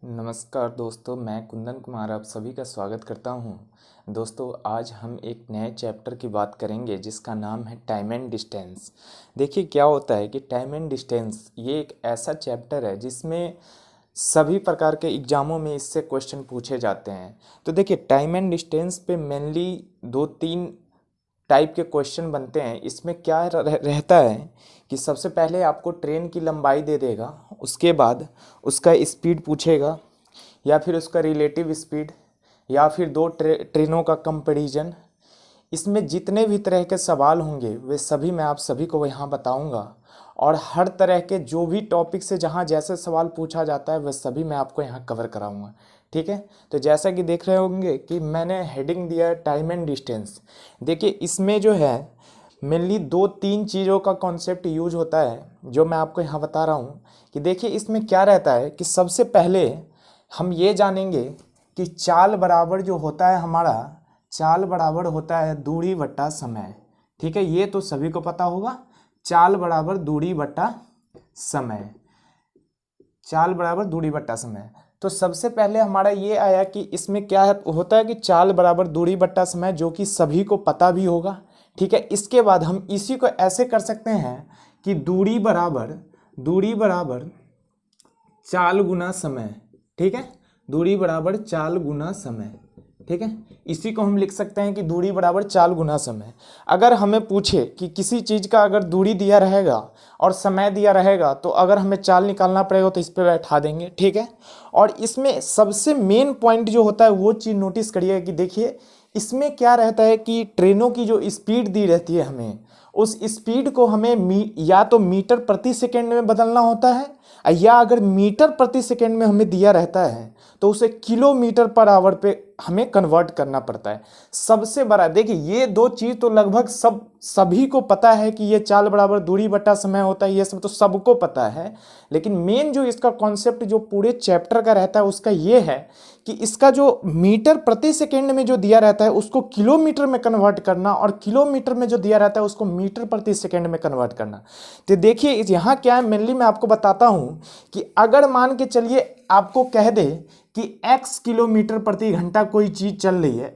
नमस्कार दोस्तों, मैं कुंदन कुमार आप सभी का स्वागत करता हूं। दोस्तों, आज हम एक नए चैप्टर की बात करेंगे जिसका नाम है टाइम एंड डिस्टेंस। देखिए क्या होता है कि टाइम एंड डिस्टेंस ये एक ऐसा चैप्टर है जिसमें सभी प्रकार के एग्ज़ामों में इससे क्वेश्चन पूछे जाते हैं। तो देखिए टाइम एंड डिस्टेंस पे मेनली दो तीन टाइप के क्वेश्चन बनते हैं। इसमें क्या रहता है कि सबसे पहले आपको ट्रेन की लंबाई दे देगा, उसके बाद उसका स्पीड पूछेगा या फिर उसका रिलेटिव स्पीड या फिर दो ट्रेनों का कंपैरिजन। इसमें जितने भी तरह के सवाल होंगे वे सभी मैं आप सभी को यहाँ बताऊँगा, और हर तरह के जो भी टॉपिक से जहाँ जैसे सवाल पूछा जाता है वह सभी मैं आपको यहाँ कवर कराऊँगा। ठीक है, तो जैसा कि देख रहे होंगे कि मैंने हेडिंग दिया है टाइम एंड डिस्टेंस। देखिए इसमें जो है मेनली दो तीन चीज़ों का कॉन्सेप्ट यूज होता है जो मैं आपको यहाँ बता रहा हूँ। कि देखिए इसमें क्या रहता है कि सबसे पहले हम ये जानेंगे कि चाल बराबर जो होता है हमारा, चाल बराबर होता है दूरी बट्टा समय। ठीक है, ये तो सभी को पता होगा, चाल बराबर दूरी बट्टा समय, चाल बराबर दूरी बट्टा समय। तो सबसे पहले हमारा ये आया कि इसमें क्या होता है कि चाल बराबर दूरी बट्टा समय, जो कि सभी को पता भी होगा। ठीक है, इसके बाद हम इसी को ऐसे कर सकते हैं कि दूरी बराबर चाल गुना समय। ठीक है, दूरी बराबर चाल गुना समय। ठीक है, इसी को हम लिख सकते हैं कि दूरी बराबर चाल गुना समय। अगर हमें पूछे कि किसी चीज़ का अगर दूरी दिया रहेगा और समय दिया रहेगा तो अगर हमें चाल निकालना पड़ेगा तो इस पर बैठा देंगे। ठीक है, और इसमें सबसे मेन पॉइंट जो होता है वो चीज़ नोटिस करिएगा कि देखिए इसमें क्या रहता है कि ट्रेनों की जो स्पीड दी रहती है हमें, उस स्पीड को हमें या तो मीटर प्रति सेकेंड में बदलना होता है, या अगर मीटर प्रति सेकेंड में हमें दिया रहता है तो उसे किलोमीटर पर आवर पे हमें कन्वर्ट करना पड़ता है। सबसे बड़ा देखिए ये दो चीज़ तो लगभग सभी को पता है कि ये चाल बराबर दूरी बटा समय होता है, ये सब तो सबको पता है। लेकिन मेन जो इसका कॉन्सेप्ट जो पूरे चैप्टर का रहता है उसका ये है कि इसका जो मीटर प्रति सेकेंड में जो दिया रहता है उसको किलोमीटर में कन्वर्ट करना, और किलोमीटर में जो दिया रहता है उसको मीटर प्रति सेकेंड में कन्वर्ट करना। तो देखिए यहाँ क्या है, मेनली मैं आपको बताता हूँ कि अगर मान के चलिए आपको कह दे कि x किलोमीटर प्रति घंटा कोई चीज़ चल रही है,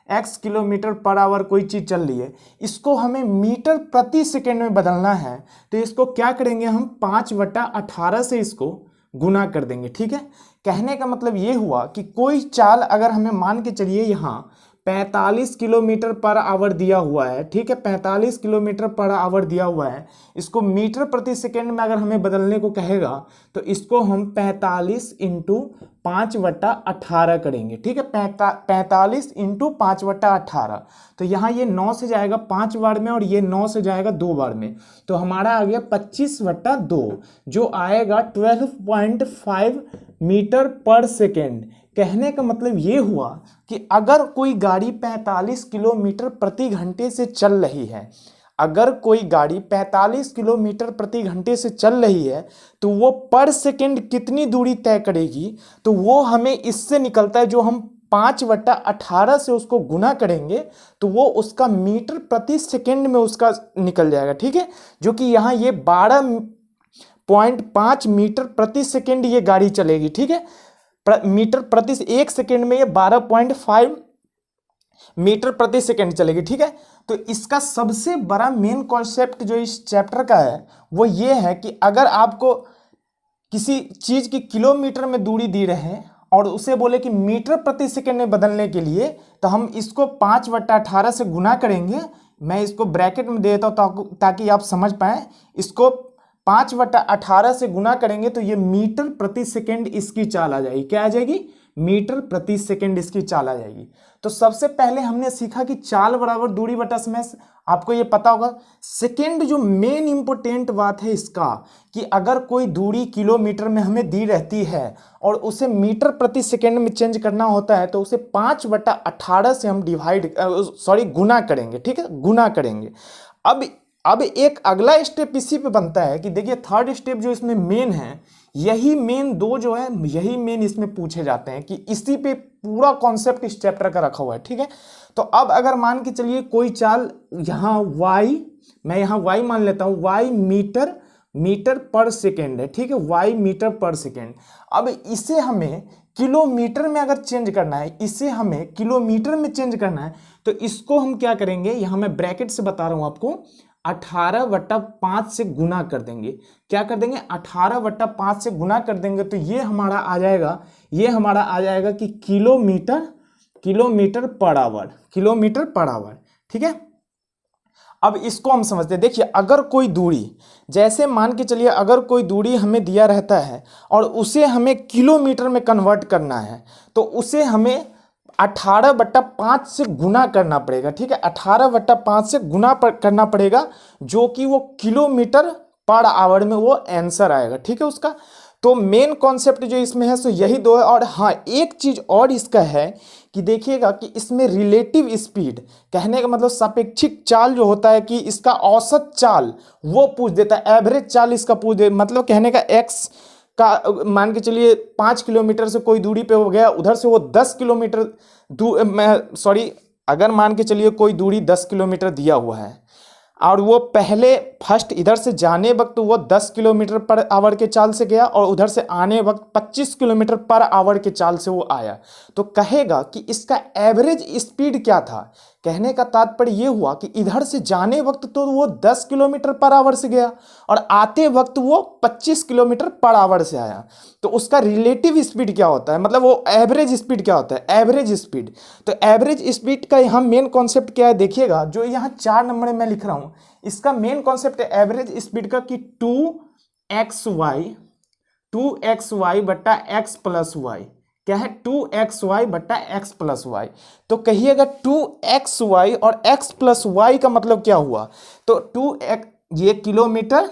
x किलोमीटर पर आवर कोई चीज़ चल रही है, इसको हमें मीटर प्रति सेकेंड में बदलना है तो इसको क्या करेंगे हम 5/18 से इसको गुना कर देंगे। ठीक है, कहने का मतलब ये हुआ कि कोई चाल अगर हमें मान के चलिए यहाँ 45 किलोमीटर पर आवर दिया हुआ है। ठीक है, 45 किलोमीटर पर आवर दिया हुआ है, इसको मीटर प्रति सेकेंड में अगर हमें बदलने को कहेगा तो इसको हम 45 इंटू 5/18 करेंगे। ठीक है, 45 इंटू 5/18, तो यहाँ ये 9 से जाएगा 5 बार में और ये 9 से जाएगा 2 बार में, तो हमारा आ गया 25/2 जो आएगा 12.5 मीटर पर सेकेंड। कहने का मतलब ये हुआ कि अगर कोई गाड़ी 45 किलोमीटर प्रति घंटे से चल रही है, अगर कोई गाड़ी 45 किलोमीटर प्रति घंटे से चल रही है तो वो पर सेकेंड कितनी दूरी तय करेगी, तो वो हमें इससे निकलता है, जो हम 5/18 से उसको गुना करेंगे तो वो उसका मीटर प्रति सेकेंड में उसका निकल जाएगा। ठीक है, जो कि यहाँ ये 12.5 मीटर प्रति सेकेंड ये गाड़ी चलेगी। ठीक है, मीटर प्रति एक सेकेंड में ये 12.5 मीटर प्रति सेकेंड चलेगी। ठीक है, तो इसका सबसे बड़ा मेन कॉन्सेप्ट जो इस चैप्टर का है वो ये है कि अगर आपको किसी चीज की किलोमीटर में दूरी दी रहे और उसे बोले कि मीटर प्रति सेकेंड में बदलने के लिए, तो हम इसको 5/18 से गुना करेंगे। मैं इसको ब्रैकेट में दे देता हूँ ताकि आप समझ पाए। इसको 5/18 से गुना करेंगे तो ये मीटर प्रति सेकेंड इसकी चाल आ जाएगी। क्या आ जाएगी? मीटर प्रति सेकेंड इसकी चाल आ जाएगी। तो सबसे पहले हमने सीखा कि चाल बराबर दूरी बटा समय, आपको ये पता होगा। सेकेंड जो मेन इंपॉर्टेंट बात है इसका कि अगर कोई दूरी किलोमीटर में हमें दी रहती है और उसे मीटर प्रति सेकेंड में चेंज करना होता है तो उसे 5/18 से हम गुना करेंगे। ठीक है, गुना करेंगे। अब एक अगला स्टेप इसी पे बनता है कि देखिए थर्ड स्टेप जो इसमें मेन है, यही मेन दो जो है यही मेन इसमें पूछे जाते हैं कि इसी पे पूरा कॉन्सेप्ट इस चैप्टर का रखा हुआ है। ठीक है, तो अब अगर मान के चलिए कोई चाल यहाँ y, मैं यहाँ y मान लेता हूँ, y मीटर मीटर पर सेकेंड है, ठीक है, y मीटर पर सेकेंड। अब इसे हमें किलोमीटर में अगर चेंज करना है, इसे हमें किलोमीटर में चेंज करना है, तो इसको हम क्या करेंगे, यहां मैं ब्रैकेट से बता रहा हूं आपको, 18/5 से गुना कर देंगे। क्या कर देंगे, 18/5 से गुना कर देंगे, तो ये हमारा आ जाएगा, कि kilometre per hour, kilometre per hour, ठीक है। अब इसको हम समझते हैं, देखिए अगर कोई दूरी, जैसे मान के चलिए अगर कोई दूरी हमें दिया रहता है और उसे हमें किलोमीटर में कन्वर्ट करना है, तो उसे हमें 18/5 से गुना करना पड़ेगा, ठीक है, 18/5 से गुना करना पड़ेगा, जो कि वो किलोमीटर पर आवर में वो आंसर आएगा, ठीक है उसका। तो मेन कॉन्सेप्ट जो इसमें है सो यही दो है। और हाँ, एक चीज और इसका है कि देखिएगा कि इसमें रिलेटिव स्पीड, कहने का मतलब सापेक्षिक चाल जो होता है, कि इसका औसत चाल वो पूछ देता है, एवरेज चाल इसका पूछ दे, मतलब कहने का एक्स का मान के चलिए 5 किलोमीटर से कोई दूरी पे हो गया, उधर से वो 10 किलोमीटर अगर मान के चलिए कोई दूरी 10 किलोमीटर दिया हुआ है और वो पहले फर्स्ट इधर से जाने वक्त वो 10 किलोमीटर पर आवर के चाल से गया और उधर से आने वक्त 25 किलोमीटर पर आवर के चाल से वो आया, तो कहेगा कि इसका एवरेज स्पीड क्या था। कहने का तात्पर्य ये हुआ कि इधर से जाने वक्त तो वो 10 किलोमीटर पर आवर से गया और आते वक्त वो 25 किलोमीटर पर आवर से आया, तो उसका रिलेटिव स्पीड क्या होता है, मतलब वो एवरेज स्पीड क्या होता है, एवरेज स्पीड। तो एवरेज स्पीड का यहाँ मेन कॉन्सेप्ट क्या है, देखिएगा जो यहाँ 4 नंबर में मैं लिख रहा हूँ, इसका मेन कॉन्सेप्ट है एवरेज स्पीड का, कि 2xy बट्टा x प्लस वाई, क्या है 2xy बट्टा x प्लस वाई। तो कहिएगा 2xy और x प्लस वाई का मतलब क्या हुआ, तो 2x ये किलोमीटर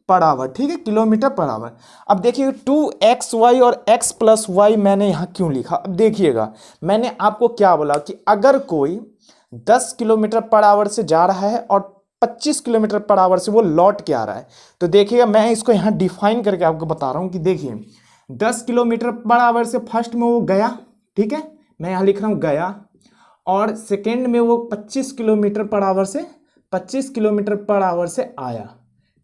पर आवर, ठीक है, किलोमीटर पर आवर। अब देखिए 2xy और x प्लस वाई मैंने यहाँ क्यों लिखा, अब देखिएगा मैंने आपको क्या बोला कि अगर कोई 10 किलोमीटर पर आवर से जा रहा है और 25 किलोमीटर पर आवर से वो लौट के आ रहा है, तो देखिएगा मैं इसको यहाँ डिफाइन करके आपको बता रहा हूँ कि देखिए 10 किलोमीटर पर आवर से फर्स्ट में वो गया, ठीक है, मैं यहाँ लिख रहा हूँ गया, और सेकेंड में वो 25 किलोमीटर पर आवर से आया,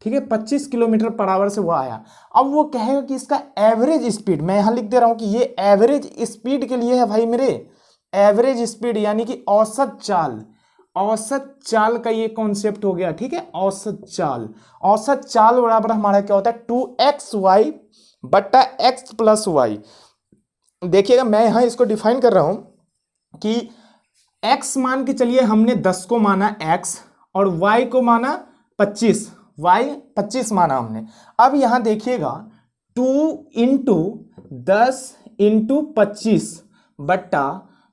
ठीक है, 25 किलोमीटर पर आवर से वो आया। अब वो कहेगा कि इसका एवरेज स्पीड, मैं यहाँ लिख दे रहा हूँ कि ये एवरेज स्पीड के लिए है भाई मेरे, एवरेज स्पीड यानी कि औसत चाल का ये कॉन्सेप्ट हो गया, ठीक है, औसत चाल बराबर हमारा क्या होता है 2xy बट्टा x प्लस वाई। देखिएगा मैं यहाँ इसको डिफाइन कर रहा हूं कि x मान के चलिए हमने 10 को माना x और y को माना 25, y 25 माना हमने। अब यहां देखिएगा 2 इंटू 10 इंटू 25 बट्टा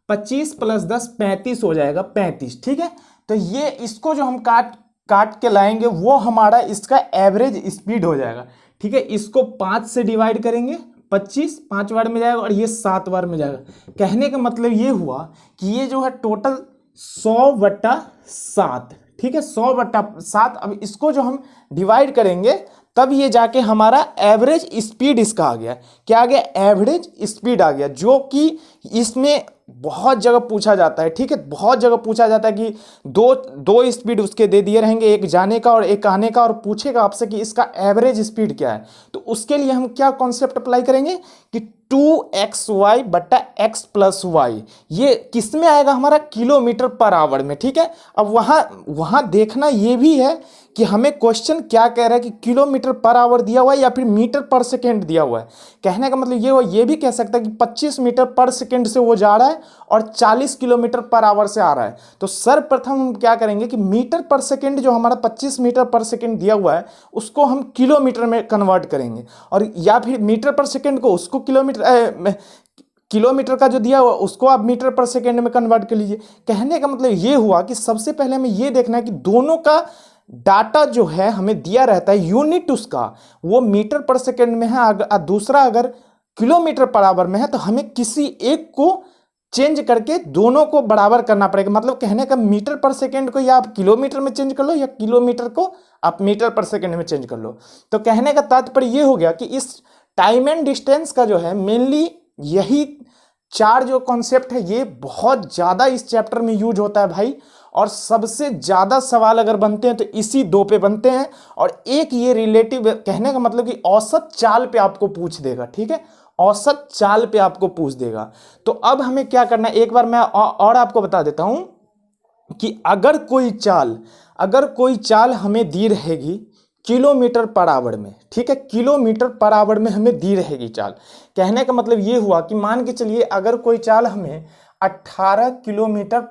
25 प्लस 10 35 हो जाएगा, 35, ठीक है। तो ये इसको जो हम काट के लाएंगे वो हमारा इसका एवरेज स्पीड हो जाएगा, ठीक है। इसको 5 से डिवाइड करेंगे, 25 5 बार में जाएगा और ये 7 बार में जाएगा। कहने का मतलब ये हुआ कि ये जो है टोटल 100/7, ठीक है, 100/7। अब इसको जो हम डिवाइड करेंगे तब ये जाके हमारा एवरेज स्पीड इसका आ गया, क्या आ गया, एवरेज स्पीड आ गया, जो कि इसमें बहुत जगह पूछा जाता है, ठीक है, बहुत जगह पूछा जाता है कि दो स्पीड उसके दे दिए रहेंगे, एक जाने का और एक आने का, और पूछेगा आपसे कि इसका एवरेज स्पीड क्या है। तो उसके लिए हम क्या कॉन्सेप्ट अप्लाई करेंगे कि 2xy बट्टा x प्लस वाई, ये किस में आएगा, हमारा किलोमीटर पर आवर में, ठीक है। अब वहां देखना ये भी है कि हमें क्वेश्चन क्या कह रहा है कि किलोमीटर पर आवर दिया हुआ है या फिर मीटर पर सेकेंड दिया हुआ है। कहने का मतलब ये हुआ, ये भी कह सकता है कि 25 मीटर पर सेकेंड से वो जा रहा है और 40 किलोमीटर पर आवर से आ रहा है। तो सर्वप्रथम हम क्या करेंगे कि मीटर पर सेकेंड जो हमारा 25 मीटर पर सेकेंड दिया हुआ है उसको हम किलोमीटर में कन्वर्ट करेंगे, और या फिर मीटर पर सेकेंड को उसको किलोमीटर का जो दिया हुआ उसको आप मीटर पर सेकेंड में कन्वर्ट कर लीजिए। कहने का मतलब ये हुआ कि सबसे पहले हमें ये देखना है कि दोनों का डाटा जो है हमें दिया रहता है, यूनिट उसका वो मीटर पर सेकेंड में है, दूसरा अगर किलोमीटर पर आवर में है, तो हमें किसी एक को चेंज करके दोनों को बराबर करना पड़ेगा। मतलब कहने का मीटर पर सेकेंड को या आप किलोमीटर में चेंज कर लो या किलोमीटर को आप मीटर पर सेकेंड में चेंज कर लो। तो कहने का तात्पर्य ये हो गया कि इस टाइम एंड डिस्टेंस का जो है मेनली यही चार जो कॉन्सेप्ट है ये बहुत ज़्यादा इस चैप्टर में यूज होता है भाई, और सबसे ज़्यादा सवाल अगर बनते हैं तो इसी दो पे बनते हैं, और एक ये रिलेटिव, कहने का मतलब कि औसत चाल पे आपको पूछ देगा, ठीक है, औसत चाल पे आपको पूछ देगा। तो अब हमें क्या करना है, एक बार मैं और आपको बता देता हूं कि अगर कोई चाल हमें दी रहेगी किलोमीटर पर आवर में, ठीक है, किलोमीटर पर आवर में हमें दी रहेगी चाल। कहने का मतलब ये हुआ कि मान के चलिए अगर कोई चाल हमें 18 किलोमीटर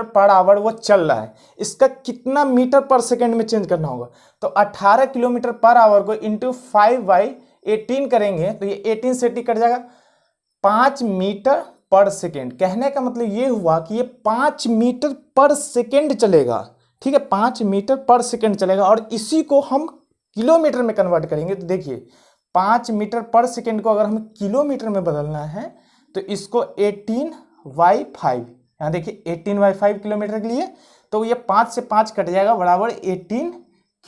पर आवर वो चल रहा है, इसका कितना मीटर पर सेकंड में चेंज करना होगा, तो 18 किलोमीटर पर आवर को इंटू 5/18 करेंगे तो ये 18 से 80 कट जाएगा, 5 मीटर पर सेकेंड। कहने का मतलब ये हुआ कि ये 5 मीटर पर सेकेंड चलेगा, ठीक है, 5 मीटर पर सेकेंड चलेगा, और इसी को हम किलोमीटर में कन्वर्ट करेंगे तो देखिए 5 मीटर पर सेकेंड को अगर हमें किलोमीटर में बदलना है तो इसको 18/5, यहाँ देखिए 18/5 किलोमीटर के लिए, तो ये 5 से 5 कट जाएगा बराबर 18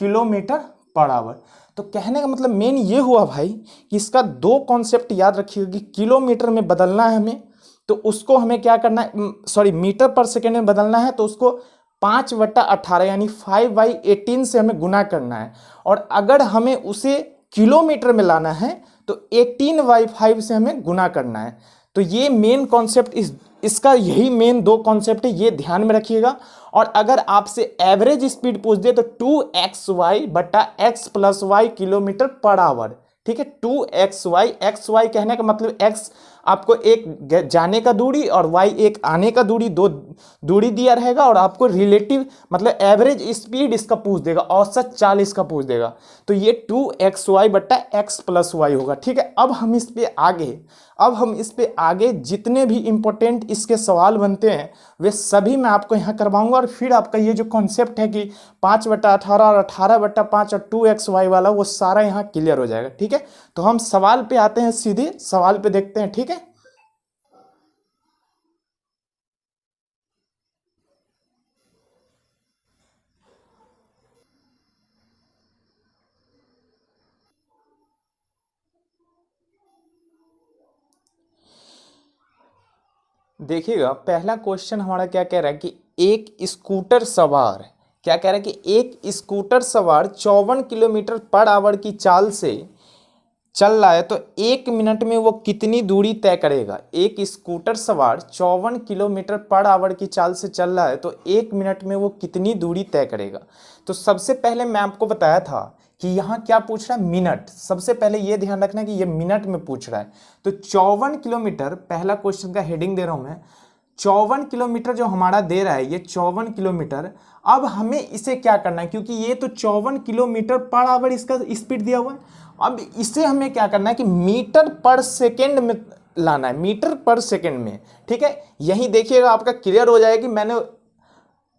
किलोमीटर पर आवर। तो कहने का मतलब मेन ये हुआ भाई कि इसका दो कॉन्सेप्ट याद रखिएगा कि किलोमीटर में बदलना है हमें तो उसको हमें क्या करना है, सॉरी मीटर पर सेकेंड में बदलना है तो उसको 5/18 यानी 5/18 से हमें गुना करना है, और अगर हमें उसे किलोमीटर में लाना है तो 18/5 से हमें गुना करना है। तो ये मेन कॉन्सेप्ट, इसका यही मेन दो कॉन्सेप्ट है, ये ध्यान में रखिएगा। और अगर आपसे एवरेज स्पीड पूछ दे तो 2xy/x+y किलोमीटर पर आवर, ठीक है, 2xy, xy कहने का मतलब x आपको एक जाने का दूरी और y एक आने का दूरी, दो दूरी दिया रहेगा, और आपको रिलेटिव मतलब एवरेज स्पीड इसका पूछ देगा, औसत चाल इसका पूछ देगा, तो ये 2xy/x+y होगा, ठीक है। अब हम इस पे आगे जितने भी इंपॉर्टेंट इसके सवाल बनते हैं वे सभी मैं आपको यहाँ करवाऊंगा, और फिर आपका ये जो कॉन्सेप्ट है कि 5/18 और 18/5 और 2xy वाला वो सारा यहाँ क्लियर हो जाएगा, ठीक है। तो हम सवाल पे आते हैं, सीधे सवाल पे देखते हैं, ठीक है। देखिएगा पहला क्वेश्चन हमारा क्या कह रहा है कि एक स्कूटर सवार, क्या कह रहा है कि एक स्कूटर सवार 54 किलोमीटर पर आवर की चाल से चल रहा है तो 1 मिनट में वो कितनी दूरी तय करेगा। एक स्कूटर सवार 54 किलोमीटर पर आवर की चाल से चल रहा है तो 1 मिनट में वो कितनी दूरी तय करेगा। तो सबसे पहले मैं आपको बताया था कि यहाँ क्या पूछ रहा है, मिनट। सबसे पहले ये ध्यान रखना कि ये मिनट में पूछ रहा है। तो 54 किलोमीटर, पहला क्वेश्चन का हेडिंग दे रहा हूँ मैं, 54 किलोमीटर जो हमारा दे रहा है, ये 54 किलोमीटर। अब हमें इसे क्या करना है, क्योंकि ये तो 54 किलोमीटर पर आवर इसका स्पीड दिया हुआ है। अब इसे हमें क्या करना है कि मीटर पर सेकेंड में लाना है, मीटर पर सेकेंड में, ठीक है। यहीं देखिएगा आपका क्लियर हो जाएगा कि मैंने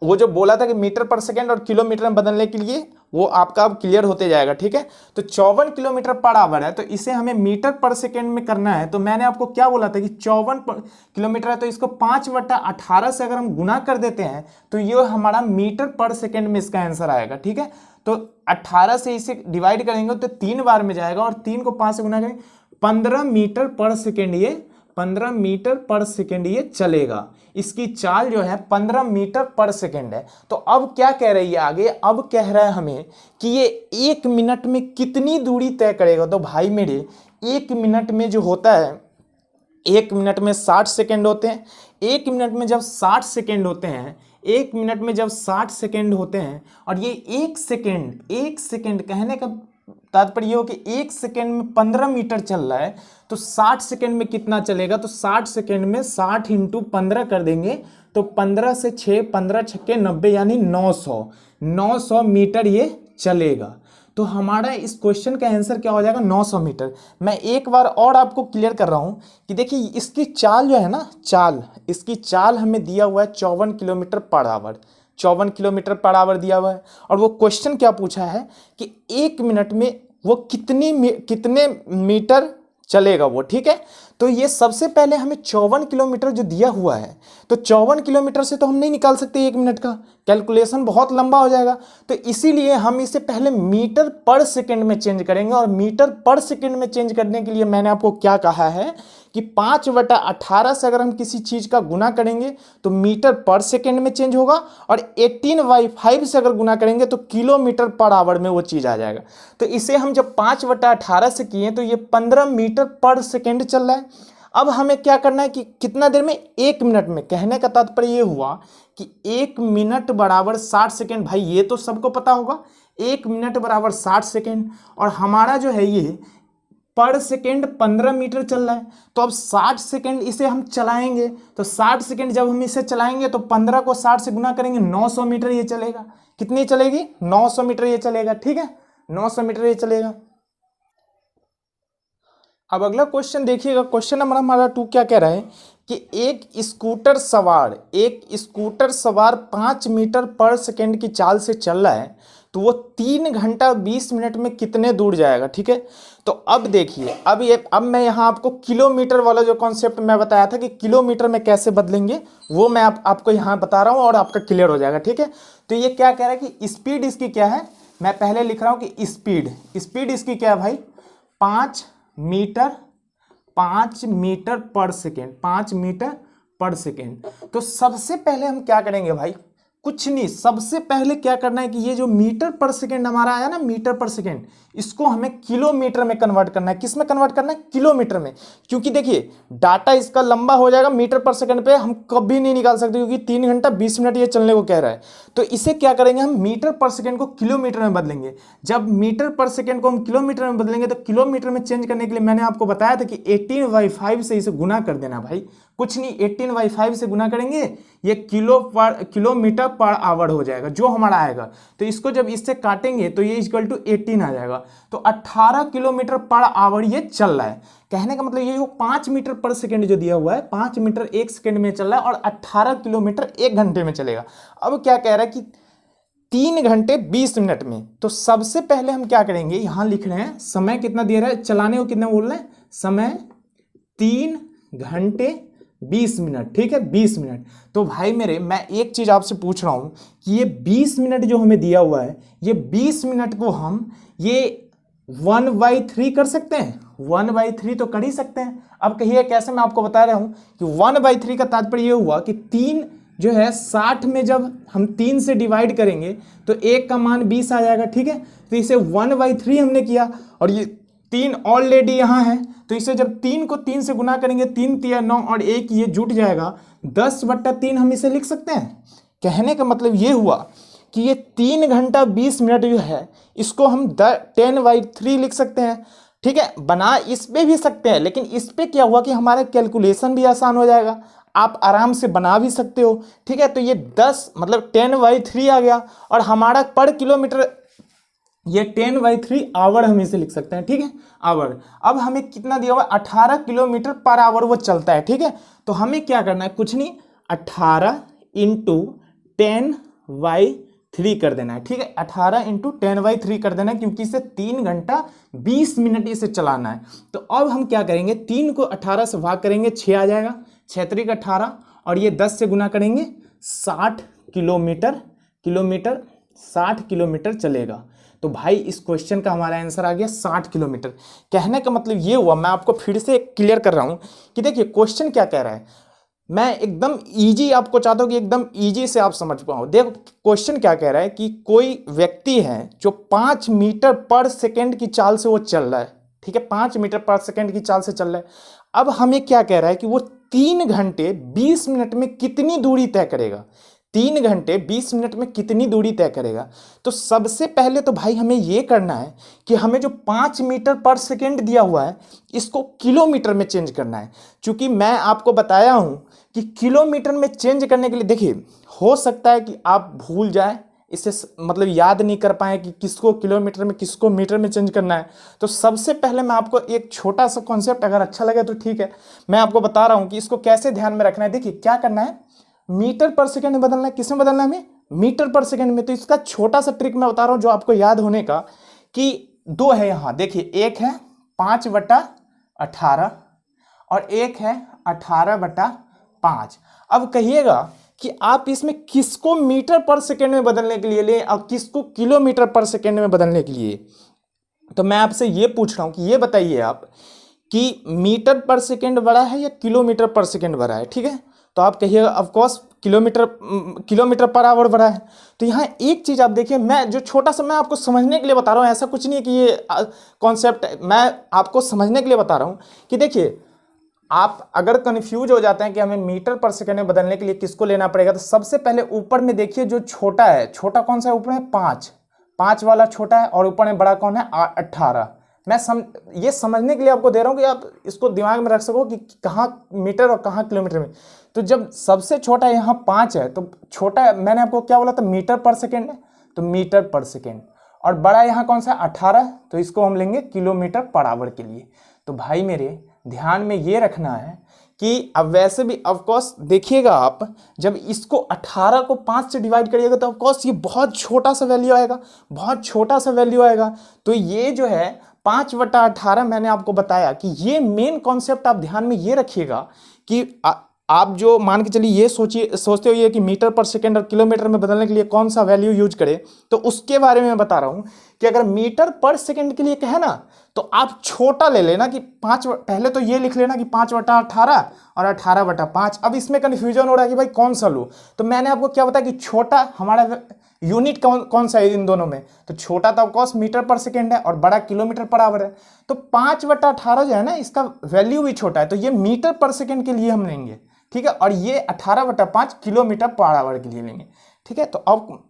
वो जो बोला था कि मीटर पर सेकेंड और किलोमीटर में बदलने के लिए, वो आपका अब क्लियर होते जाएगा, ठीक है। तो 54 किलोमीटर पर आवर है तो इसे हमें मीटर पर सेकेंड में करना है। तो मैंने आपको क्या बोला था कि 54 किलोमीटर है तो इसको 5/18 से अगर हम गुना कर देते हैं तो ये हमारा मीटर पर सेकेंड में इसका आंसर आएगा, ठीक है। तो 18 से इसे डिवाइड करेंगे तो 3 बार में जाएगा, और 3 को 5 से गुना करेंगे 15 मीटर पर सेकेंड, ये 15 मीटर पर सेकेंड ये चलेगा। इसकी चाल जो है 15 मीटर पर सेकेंड है। तो अब क्या कह रही है आगे, अब कह रहा है हमें कि ये 1 मिनट में कितनी दूरी तय करेगा। तो भाई मेरे 1 मिनट में जो होता है, 1 मिनट में 60 सेकेंड होते हैं। 1 मिनट में जब 60 सेकेंड होते हैं, 1 मिनट में जब 60 सेकेंड होते हैं, और ये 1 सेकेंड कहने का तात्पर्य ये हो कि 1 सेकेंड में 15 मीटर चल रहा है, तो 60 सेकेंड में कितना चलेगा। तो 60 सेकेंड में 60 × 15 कर देंगे तो 15 से 6, 15 छक्के 90 यानी 900 मीटर ये चलेगा। तो हमारा इस क्वेश्चन का आंसर क्या हो जाएगा, 900 मीटर। मैं एक बार और आपको क्लियर कर रहा हूँ कि देखिए इसकी चाल जो है ना, इसकी चाल हमें दिया हुआ है 54 kilometre per hour, 54 kilometre per hour दिया हुआ है। और वो क्वेश्चन क्या पूछा है कि 1 मिनट में वो कितने मीटर चलेगा वो, ठीक है। तो ये सबसे पहले हमें 54 किलोमीटर जो दिया हुआ है, तो 54 किलोमीटर से तो हम नहीं निकाल सकते 1 मिनट का, कैलकुलेशन बहुत लंबा हो जाएगा। तो इसीलिए हम इसे पहले मीटर पर सेकेंड में चेंज करेंगे, और मीटर पर सेकेंड में चेंज करने के लिए मैंने आपको क्या कहा है कि 5/18 से अगर हम किसी चीज़ का गुना करेंगे तो मीटर पर सेकेंड में चेंज होगा, और 18/5 से अगर गुना करेंगे तो किलोमीटर पर आवर में वो चीज़ आ जाएगा। तो इसे हम जब 5/18 से किए तो ये 15 मीटर पर सेकेंड चल रहा है। अब हमें क्या करना है कि कितना देर में, 1 मिनट में। कहने का तात्पर्य ये हुआ कि 1 मिनट बराबर 60 सेकेंड। भाई ये तो सबको पता होगा, 1 मिनट बराबर 60 सेकेंड, और हमारा जो है ये पर सेकेंड 15 मीटर चल रहा है। तो अब 60 सेकेंड इसे हम चलाएंगे, तो 60 सेकेंड जब हम इसे चलाएंगे तो 15 को 60 से गुना करेंगे, 900 मीटर ये चलेगा। कितनी चलेगी? 900 मीटर ये चलेगा। ठीक है, 900 मीटर ये चलेगा। अब अगला क्वेश्चन देखिएगा, क्वेश्चन नंबर हमारा 2 क्या कह रहा है कि एक स्कूटर सवार 5 मीटर पर सेकेंड की चाल से चल रहा है, तो वो 3 घंटा 20 मिनट में कितने दूर जाएगा। ठीक है, तो अब देखिए, अब मैं यहाँ आपको किलोमीटर वाला जो कॉन्सेप्ट मैं बताया था कि किलोमीटर में कैसे बदलेंगे, वो मैं आपको यहाँ बता रहा हूँ और आपका क्लियर हो जाएगा। ठीक है, तो ये क्या कह रहा है कि स्पीड इसकी क्या है, मैं पहले लिख रहा हूँ कि स्पीड इसकी क्या है भाई, 5 मीटर पर सेकेंड, 5 मीटर पर सेकेंड। तो सबसे पहले हम क्या करेंगे भाई, कुछ नहीं, सबसे पहले क्या करना है कि ये जो मीटर पर सेकेंड हमारा आया ना, मीटर पर सेकेंड, इसको हमें किलोमीटर में कन्वर्ट करना है। किस में कन्वर्ट करना है? किलोमीटर में। क्योंकि देखिए डाटा इसका लंबा हो जाएगा, मीटर पर सेकेंड पे हम कभी नहीं निकाल सकते, क्योंकि 3 घंटा 20 मिनट ये चलने को कह रहा है। तो इसे क्या करेंगे, हम मीटर पर सेकेंड को किलोमीटर में बदलेंगे। जब मीटर पर सेकेंड को हम किलोमीटर में बदलेंगे तो किलोमीटर में चेंज करने के लिए मैंने आपको बताया था कि 18/5 से इसे गुना कर देना भाई। कुछ नहीं, 18/5 से गुना करेंगे, ये किलोमीटर पर आवर हो जाएगा जो हमारा आएगा। तो इसको जब इससे काटेंगे तो ये इक्वल टू 18 आ जाएगा। तो 18 किलोमीटर पर आवर ये चल रहा है। कहने का मतलब ये हो 5 मीटर पर सेकेंड जो दिया हुआ है, 5 मीटर 1 सेकेंड में चल रहा है, और 18 किलोमीटर 1 घंटे में चलेगा। अब क्या कह रहा है कि 3 घंटे 20 मिनट में। तो सबसे पहले हम क्या करेंगे, यहां लिख रहे हैं समय कितना दे रहा है, चलाने को कितना बोल रहे हैं, समय 3 घंटे 20 मिनट। ठीक है, 20 मिनट। तो भाई मेरे, मैं एक चीज आपसे पूछ रहा हूं कि ये 20 मिनट जो हमें दिया हुआ है, ये 20 मिनट को हम ये 1/3 कर सकते हैं। 1/3 तो कर ही सकते हैं। अब कहिए कैसे, मैं आपको बता रहा हूं कि 1/3 का तात्पर्य ये हुआ कि 3 जो है 60 में जब हम 3 से डिवाइड करेंगे तो 1 का मान 20 आ जाएगा। ठीक है, तो इसे 1/3 हमने किया, और ये 3 ऑलरेडी यहाँ है, तो इसे जब 3 को 3 से गुना करेंगे, 3 3 9 और 1 ये जुट जाएगा, 10/3 हम इसे लिख सकते हैं। कहने का मतलब ये हुआ कि ये 3 घंटा 20 मिनट जो है, इसको हम 10/3 लिख सकते हैं। ठीक है, बना इस पे भी सकते हैं, लेकिन इस पे क्या हुआ कि हमारा कैलकुलेशन भी आसान हो जाएगा, आप आराम से बना भी सकते हो। ठीक है, तो ये 10 मतलब 10/3 आ गया, और हमारा पर किलोमीटर ये 10/3 आवर हम इसे लिख सकते हैं। ठीक है, आवर। अब हमें कितना दिया हुआ, 18 किलोमीटर पर आवर वो चलता है। ठीक है, तो हमें क्या करना है, कुछ नहीं, 18 इंटू 10/3 कर देना है। ठीक है, 18 इंटू 10/3 कर देना है, क्योंकि इसे 3 घंटा 20 मिनट इसे चलाना है। तो अब हम क्या करेंगे, 3 को 18 से भाग करेंगे, 6 आ जाएगा, 6 3 18, और ये 10 से गुना करेंगे, 60 किलोमीटर 60 किलोमीटर चलेगा। तो भाई इस क्वेश्चन का हमारा आंसर आ गया 60 किलोमीटर। कहने का मतलब ये हुआ, मैं आपको फिर से क्लियर कर रहा हूं कि देखिए क्वेश्चन क्या कह रहा है, मैं एकदम इजी आपको चाहता हूं कि एकदम इजी से आप समझ पाओ। देखो क्वेश्चन क्या कह रहा है कि कोई व्यक्ति है जो 5 मीटर पर सेकेंड की चाल से वो चल रहा है। ठीक है, 5 मीटर पर सेकेंड की चाल से चल रहा है। अब हमें क्या कह रहा है कि वो 3 घंटे 20 मिनट में कितनी दूरी तय करेगा, 3 घंटे 20 मिनट में कितनी दूरी तय करेगा। तो सबसे पहले तो भाई हमें यह करना है कि हमें जो 5 मीटर पर सेकेंड दिया हुआ है, इसको किलोमीटर में चेंज करना है। क्योंकि मैं आपको बताया हूं कि किलोमीटर में चेंज करने के लिए, देखिए हो सकता है कि आप भूल जाए, इसे मतलब याद नहीं कर पाए कि किसको किलोमीटर में किसको मीटर में चेंज करना है। तो सबसे पहले मैं आपको एक छोटा सा कॉन्सेप्ट, अगर अच्छा लगे तो ठीक है, मैं आपको बता रहा हूं कि इसको कैसे ध्यान में रखना है। देखिए क्या करना है, मीटर पर सेकेंड में बदलना है। किसमें बदलना है हमें, मीटर पर सेकेंड में। तो इसका छोटा सा ट्रिक मैं बता रहा हूं जो आपको याद होने का, कि 2 है यहां, देखिए एक है 5/18 और एक है 18/5। अब कहिएगा कि आप इसमें किसको मीटर पर सेकेंड में बदलने के लिए ले और किसको किलोमीटर पर सेकेंड में बदलने के लिए। तो मैं आपसे ये पूछ रहा हूं कि ये बताइए आप कि मीटर पर सेकेंड बड़ा है या किलोमीटर पर सेकेंड बड़ा है, ठीक है। तो आप कहिएगा ऑफकोर्स किलोमीटर पर आवर बड़ा है। तो यहाँ एक चीज़ आप देखिए, मैं जो छोटा सा मैं आपको समझने के लिए बता रहा हूँ, ऐसा कुछ नहीं है कि ये कॉन्सेप्ट मैं आपको समझने के लिए बता रहा हूँ कि देखिए, आप अगर कंफ्यूज हो जाते हैं कि हमें मीटर पर सेकेंड में बदलने के लिए किसको लेना पड़ेगा, तो सबसे पहले ऊपर में देखिए जो छोटा है, छोटा कौन सा है ऊपर है, 5 वाला छोटा है, और ऊपर में बड़ा कौन है, 18। मैं ये समझने के लिए आपको दे रहा हूँ कि आप इसको दिमाग में रख सको कि कहाँ मीटर और कहाँ किलोमीटर में। तो जब सबसे छोटा यहाँ 5 है, तो छोटा मैंने आपको क्या बोला था, मीटर पर सेकेंड है, तो मीटर पर सेकेंड। और बड़ा यहाँ कौन सा 18, तो इसको हम लेंगे किलोमीटर पर आवर के लिए। तो भाई मेरे ध्यान में ये रखना है कि अब वैसे भी ऑफकोर्स देखिएगा, आप जब इसको 18 को 5 से डिवाइड करिएगा तो ऑफकोर्स ये बहुत छोटा सा वैल्यू आएगा, बहुत छोटा सा वैल्यू आएगा। तो ये जो है 5/18 मैंने आपको बताया कि ये मेन कॉन्सेप्ट आप ध्यान में ये रखिएगा कि आप जो मान के चलिए ये सोचते हो ये कि मीटर पर सेकेंड और किलोमीटर में बदलने के लिए कौन सा वैल्यू यूज करें, तो उसके बारे में मैं बता रहा हूं कि अगर मीटर पर सेकेंड के लिए कहे ना, तो आप छोटा ले लेना कि 5, पहले तो ये लिख लेना कि 5/18 और 18/5। अब इसमें कन्फ्यूजन हो रहा है कि भाई कौन सा लूँ, तो मैंने आपको क्या बताया कि छोटा हमारा यूनिट कौन सा है इन दोनों में, तो छोटा तो ऑफकोर्स मीटर पर सेकेंड है और बड़ा किलोमीटर पर आवर है। तो 5/18 जो है ना, इसका वैल्यू भी छोटा है, तो ये मीटर पर सेकेंड के लिए हम लेंगे, ठीक है। और ये 18/5 किलोमीटर पर आवर के लिए लेंगे, ठीक है। तो अब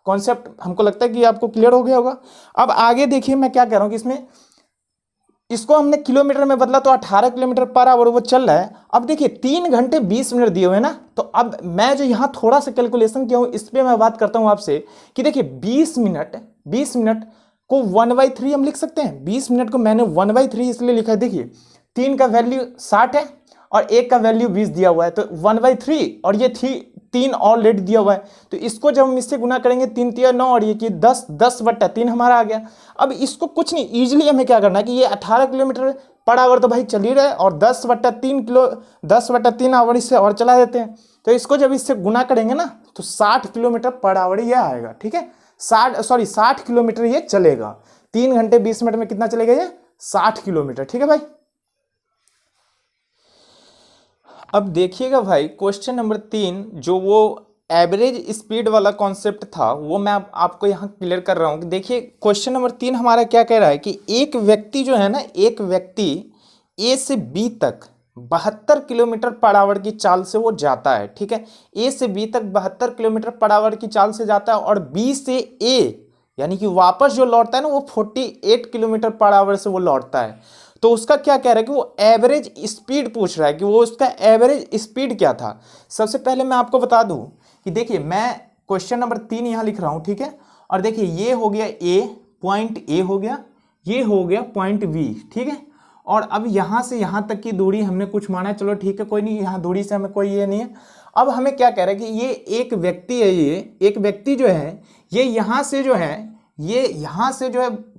कॉन्सेप्ट हमको लगता है कि आपको क्लियर हो गया होगा। अब आगे देखिए मैं क्या कह रहा हूँ कि इसमें इसको हमने किलोमीटर में बदला तो 18 किलोमीटर पर आवर वो चल रहा है। अब देखिए 3 घंटे 20 मिनट दिए हुए हैं ना, तो अब मैं जो यहाँ थोड़ा सा कैलकुलेशन किया हूँ इस पर मैं बात करता हूँ आपसे कि देखिए 20 मिनट को 1/3 हम लिख सकते हैं। 20 मिनट को मैंने 1/3 इसलिए लिखा है, देखिए 3 का वैल्यू 60 है और 1 का वैल्यू 20 दिया हुआ है, तो 1/3 और ये 3 ऑलरेडी दिया हुआ है, तो इसको जब हम इससे गुना करेंगे 3 3 9 और ये कि 10/3 हमारा आ गया। अब इसको कुछ नहीं, इजीली हमें क्या करना है कि ये 18 किलोमीटर पर आवर तो भाई चल ही रहा है, और 10/3 आवर इससे और चला देते हैं, तो इसको जब इससे गुना करेंगे ना तो 60 किलोमीटर पर आवर ये आएगा, ठीक है। 60 किलोमीटर ये चलेगा। 3 घंटे 20 मिनट में कितना चलेगा ये, 60 किलोमीटर, ठीक है भाई। अब देखिएगा भाई क्वेश्चन नंबर 3, जो वो एवरेज स्पीड वाला कॉन्सेप्ट था वो मैं आपको यहाँ क्लियर कर रहा हूँ कि देखिए क्वेश्चन नंबर 3 हमारा क्या कह रहा है कि एक व्यक्ति जो है ना, एक व्यक्ति ए से बी तक 72 किलोमीटर पर आवर की चाल से वो जाता है, ठीक है। ए से बी तक 72 किलोमीटर पर आवर की चाल से जाता है, और बी से ए यानी कि वापस जो लौटता है ना वो 48 किलोमीटर पर आवर से वो लौटता है। तो उसका क्या कह रहा है कि वो एवरेज स्पीड पूछ रहा है कि वो उसका एवरेज स्पीड क्या था। सबसे पहले मैं आपको बता दूं कि देखिए मैं क्वेश्चन नंबर 3 यहाँ लिख रहा हूँ, ठीक है। और देखिए ये हो गया ए, पॉइंट ए हो गया, ये हो गया पॉइंट बी, ठीक है। और अब यहाँ से यहाँ तक की दूरी हमने कुछ माना है, चलो ठीक है कोई नहीं, यहाँ दूरी से हमें कोई ये नहीं है। अब हमें क्या कह रहा है कि ये एक व्यक्ति है, ये एक व्यक्ति जो है ये यहाँ से जो है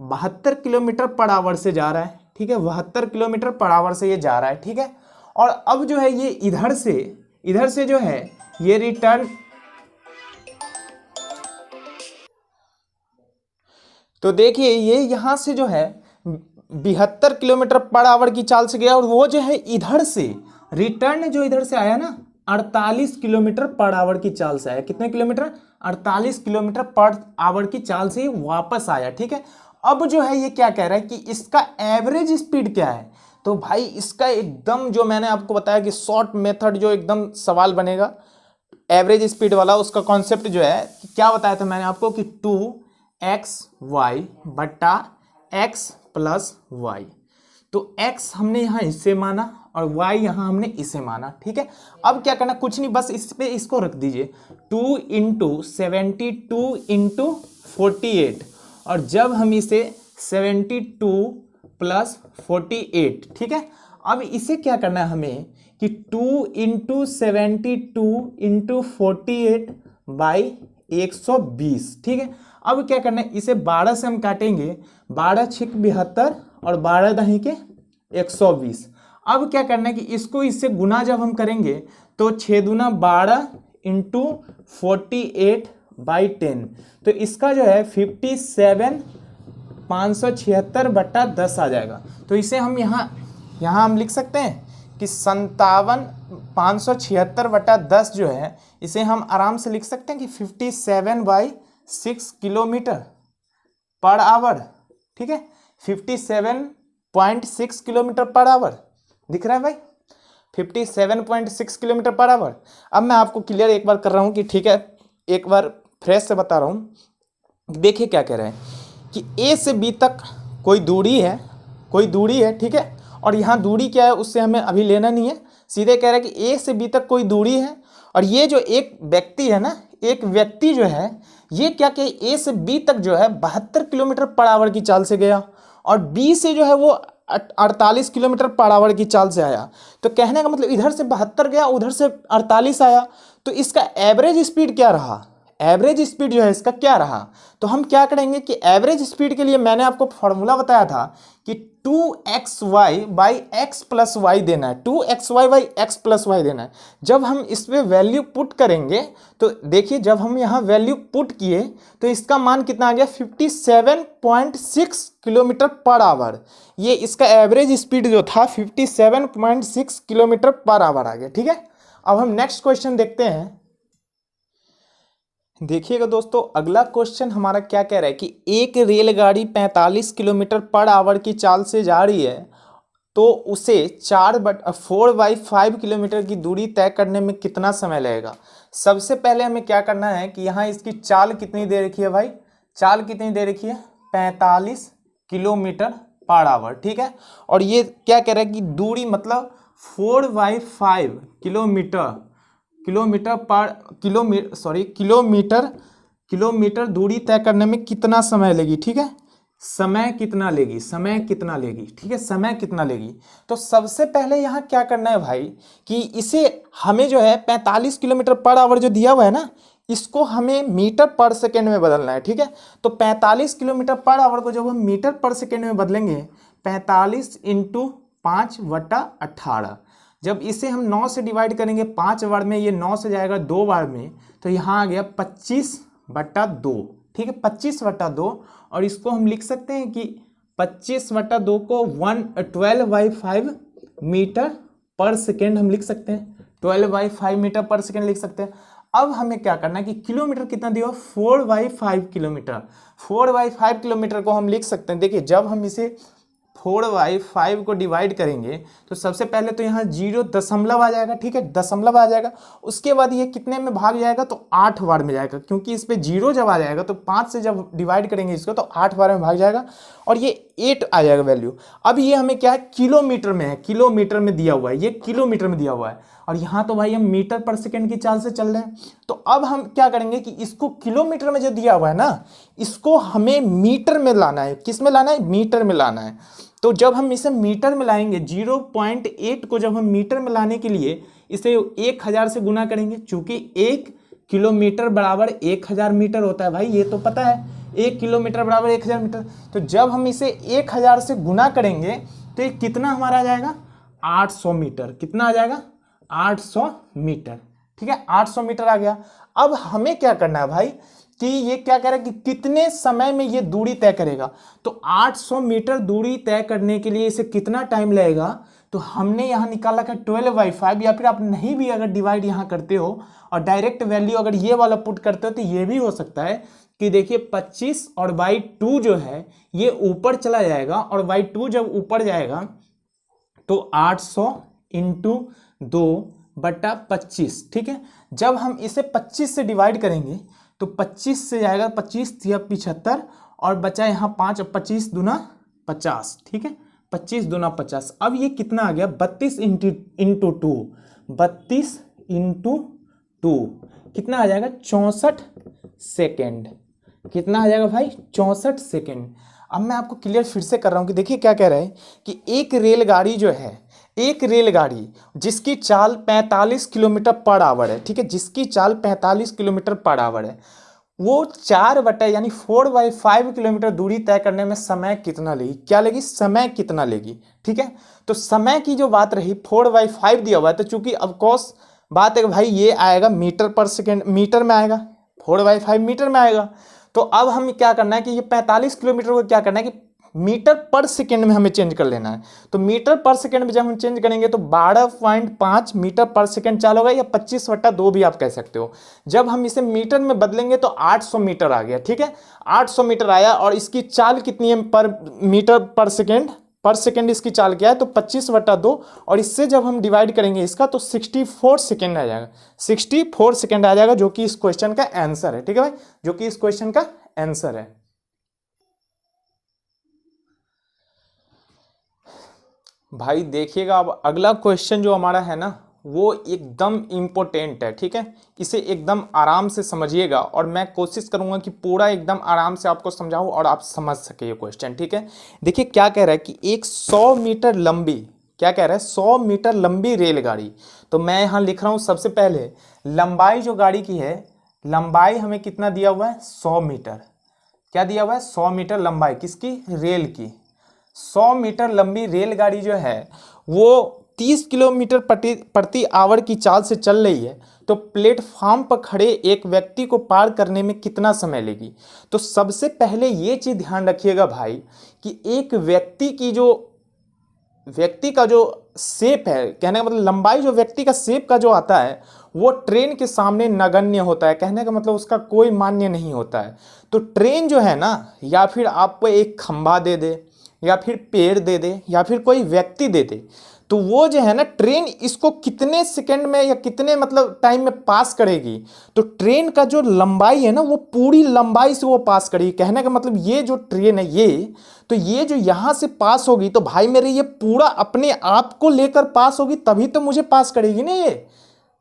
72 किलोमीटर पर आवर से जा रहा है, ठीक है। 72 किलोमीटर पर आवर से ये जा रहा है, ठीक है। और अब जो है ये इधर से जो है ये रिटर्न, तो देखिए ये यहां से जो है 72 किलोमीटर पर आवर की चाल से गया, और वो जो है इधर से रिटर्न जो इधर से आया ना 48 किलोमीटर पर आवर की चाल से आया। कितने किलोमीटर, 48 किलोमीटर पर आवर की चाल से वापस आया, ठीक है। अब जो है ये क्या कह रहा है कि इसका एवरेज स्पीड क्या है। तो भाई इसका एकदम जो मैंने आपको बताया कि शॉर्ट मेथड जो एकदम सवाल बनेगा एवरेज स्पीड वाला, उसका कॉन्सेप्ट जो है क्या बताया था मैंने आपको कि 2xy बटा x प्लस y। तो x हमने यहाँ इससे माना और y यहाँ हमने इसे माना, ठीक है। अब क्या करना, कुछ नहीं, बस इस पे इसको रख दीजिए 2 × 72 × 48, और जब हम इसे 72 + 48, ठीक है। अब इसे क्या करना है हमें कि 2 × 72 × 48 / 120, ठीक है। अब क्या करना है, इसे 12 से हम काटेंगे, 12 × 6 = 72 और 12 दही के 120। अब क्या करना है कि इसको इससे गुना जब हम करेंगे तो 6 दूना 12 × 48/10, तो इसका जो है 57,576/10 आ जाएगा। तो इसे हम यहाँ यहाँ हम लिख सकते हैं कि 57,576/10 जो है इसे हम आराम से लिख सकते हैं कि 57/6 किलोमीटर पर आवर। ठीक है, 57.6 किलोमीटर पर आवर दिख रहा है भाई, 57.6 किलोमीटर पर आवर। अब मैं आपको क्लियर एक बार कर रहा हूँ कि ठीक है, एक बार फ्रेश से बता रहा हूँ। देखिए क्या कह रहे हैं कि ए से बी तक कोई दूरी है, ठीक है, और यहाँ दूरी क्या है उससे हमें अभी लेना नहीं है, सीधे कह रहे हैं कि ए से बी तक कोई दूरी है, और ये जो एक व्यक्ति है ना, एक व्यक्ति जो है ये क्या कि ए से बी तक जो है 72 किलोमीटर पर आवर की चाल से गया, और बी से जो है वो 48 किलोमीटर पर आवर की चाल से आया। तो कहने का मतलब इधर से 72 गया, उधर से 48 आया, तो इसका एवरेज स्पीड क्या रहा, एवरेज स्पीड जो है इसका क्या रहा। तो हम क्या करेंगे कि एवरेज स्पीड के लिए मैंने आपको फॉर्मूला बताया था कि 2xy/x+y देना है, 2xy/x+y देना है। जब हम इस पे वैल्यू पुट करेंगे तो देखिए, जब हम यहाँ वैल्यू पुट किए तो इसका मान कितना आ गया, 57.6 किलोमीटर पर आवर। ये इसका एवरेज स्पीड जो था 57.6 किलोमीटर पर आवर आ गया। ठीक है, अब हम नेक्स्ट क्वेश्चन देखते हैं। देखिएगा दोस्तों, अगला क्वेश्चन हमारा क्या कह रहा है कि एक रेलगाड़ी 45 किलोमीटर पर आवर की चाल से जा रही है, तो उसे 4/5 किलोमीटर की दूरी तय करने में कितना समय लगेगा। सबसे पहले हमें क्या करना है कि यहाँ इसकी चाल कितनी दे रखी है भाई, चाल कितनी दे रखी है, 45 किलोमीटर पर आवर। ठीक है, और ये क्या कह रहा है कि दूरी मतलब 4/5 किलोमीटर दूरी तय करने में कितना समय लेगी। ठीक है, समय कितना लेगी, ठीक है, समय कितना लेगी। तो सबसे पहले यहाँ क्या करना है भाई कि इसे हमें जो है 45 किलोमीटर पर आवर जो दिया हुआ है ना, इसको हमें मीटर पर सेकेंड में बदलना है। ठीक है, तो 45 किलोमीटर पर आवर को जब हम मीटर पर सेकेंड में बदलेंगे, 45 × 5/18, जब इसे हम 9 से डिवाइड करेंगे 5 बार में, ये 9 से जाएगा 2 बार में, तो यहाँ आ गया 25/2। ठीक है, 25/2, और इसको हम लिख सकते हैं कि 25/2 को 12/5 मीटर पर सेकेंड हम लिख सकते हैं, 12/5 मीटर पर सेकेंड लिख सकते हैं। अब हमें क्या करना है कि किलोमीटर कितना दिया, 4/5 किलोमीटर, 4/5 किलोमीटर को हम लिख सकते हैं। देखिए, जब हम इसे 4/5 को डिवाइड करेंगे तो सबसे पहले तो यहाँ 0 दशमलव आ जाएगा। ठीक है, दशमलव आ जाएगा, उसके बाद ये कितने में भाग जाएगा, तो 8 बार में जाएगा, क्योंकि इस पे 0 जब आ जाएगा तो 5 से जब डिवाइड करेंगे इसको तो 8 बार में भाग जाएगा, और ये 8 आ जाएगा वैल्यू। अब ये हमें क्या है, किलोमीटर में है, किलोमीटर में दिया हुआ है, ये किलोमीटर में दिया हुआ है, और यहाँ तो भाई हम मीटर पर सेकेंड की चाल से चल रहे हैं। तो अब हम क्या करेंगे कि इसको किलोमीटर में जो दिया हुआ है ना, इसको हमें मीटर में लाना है। किस में लाना है, मीटर में लाना है। तो जब हम इसे मीटर में लाएंगे, 0.8 को जब हम मीटर में लाने के लिए इसे 1000 से गुना करेंगे, चूंकि 1 किलोमीटर बराबर 1000 मीटर होता है भाई, ये तो पता है, 1 किलोमीटर बराबर 1000 मीटर। तो जब हम इसे 1000 से गुना करेंगे तो ये कितना हमारा आ जाएगा, 800 मीटर। कितना आ जाएगा, 800 मीटर। ठीक है, 800 मीटर आ गया। अब हमें क्या करना है भाई कि ये क्या कह रहा है कि कितने समय में ये दूरी तय करेगा। तो 800 मीटर दूरी तय करने के लिए इसे कितना टाइम लगेगा, तो हमने यहाँ निकाला था 12/5, या फिर आप नहीं भी अगर डिवाइड यहाँ करते हो और डायरेक्ट वैल्यू अगर ये वाला पुट करते हो तो ये भी हो सकता है कि देखिए 25 और बाई 2 जो है ये ऊपर चला जाएगा, और बाई 2 जब ऊपर जाएगा तो 800 × 2/25। ठीक है, जब हम इसे 25 से डिवाइड करेंगे तो 25 से जाएगा, 25 या 75, और बचा यहाँ 5, 25 दूना 50। ठीक है, 25 दूना 50। अब ये कितना आ गया, 32 × 2, 32 × 2 कितना आ जाएगा, 64 सेकेंड। कितना आ जाएगा भाई, 64 सेकेंड। अब मैं आपको क्लियर फिर से कर रहा हूँ कि देखिए क्या कह रहा है कि एक रेलगाड़ी जो है, एक रेलगाड़ी जिसकी चाल 45 किलोमीटर पर आवर है, ठीक है, जिसकी चाल 45 किलोमीटर पर आवर है, वो 4/5 किलोमीटर दूरी तय करने में समय कितना लेगी, क्या लेगी, समय कितना लेगी। ठीक है, तो समय की जो बात रही 4/5 दिया हुआ है, तो चूंकि ऑफकोर्स बात है कि भाई ये आएगा मीटर पर सेकेंड, मीटर में आएगा, 4/5 मीटर में आएगा। तो अब हम क्या करना है कि ये 45 किलोमीटर को क्या करना है कि मीटर पर सेकेंड में हमें चेंज कर लेना है। तो मीटर पर सेकेंड में जब हम चेंज करेंगे तो 12.5 मीटर पर सेकेंड चाल होगा, या 25/2 भी आप कह सकते हो। जब हम इसे मीटर में बदलेंगे तो 800 मीटर आ गया, ठीक है, 800 मीटर आया। और इसकी चाल कितनी है पर मीटर पर सेकेंड इसकी चाल क्या है, तो 25/2, और इससे जब हम डिवाइड करेंगे इसका तो 64 सेकेंड आ जाएगा, 64 सेकेंड आ जाएगा, जो कि इस क्वेश्चन का आंसर है, ठीक है भाई, जो कि इस क्वेश्चन का आंसर है। भाई देखिएगा, अब अगला क्वेश्चन जो हमारा है ना वो एकदम इम्पोर्टेंट है, ठीक है, इसे एकदम आराम से समझिएगा, और मैं कोशिश करूंगा कि पूरा एकदम आराम से आपको समझाऊं और आप समझ सके ये क्वेश्चन, ठीक है। देखिए क्या कह रहा है कि एक 100 मीटर लंबी, क्या कह रहा है, 100 मीटर लंबी रेलगाड़ी। तो मैं यहाँ लिख रहा हूँ सबसे पहले लंबाई जो गाड़ी की है, लंबाई हमें कितना दिया हुआ है, 100 मीटर। क्या दिया हुआ है, 100 मीटर लंबाई किसकी, रेल की। 100 मीटर लंबी रेलगाड़ी जो है वो 30 किलोमीटर प्रति आवर की चाल से चल रही है, तो प्लेटफॉर्म पर खड़े एक व्यक्ति को पार करने में कितना समय लेगी। तो सबसे पहले ये चीज ध्यान रखिएगा भाई कि एक व्यक्ति का जो शेप है, कहने का मतलब लंबाई जो व्यक्ति का शेप का जो आता है वो ट्रेन के सामने नगण्य होता है, कहने का मतलब उसका कोई मान्य नहीं होता है। तो ट्रेन जो है ना, या फिर आपको एक खंभा दे दे, या फिर पेड़ दे दे, या फिर कोई व्यक्ति दे दे, तो वो जो है ना ट्रेन इसको कितने सेकंड में या कितने मतलब टाइम में पास करेगी। तो ट्रेन का जो लंबाई है ना वो पूरी लंबाई से वो पास करेगी, कहने का मतलब ये जो ट्रेन है ये जो यहां से पास होगी तो भाई मेरे ये पूरा अपने आप को लेकर पास होगी, तभी तो मुझे पास करेगी ना ये।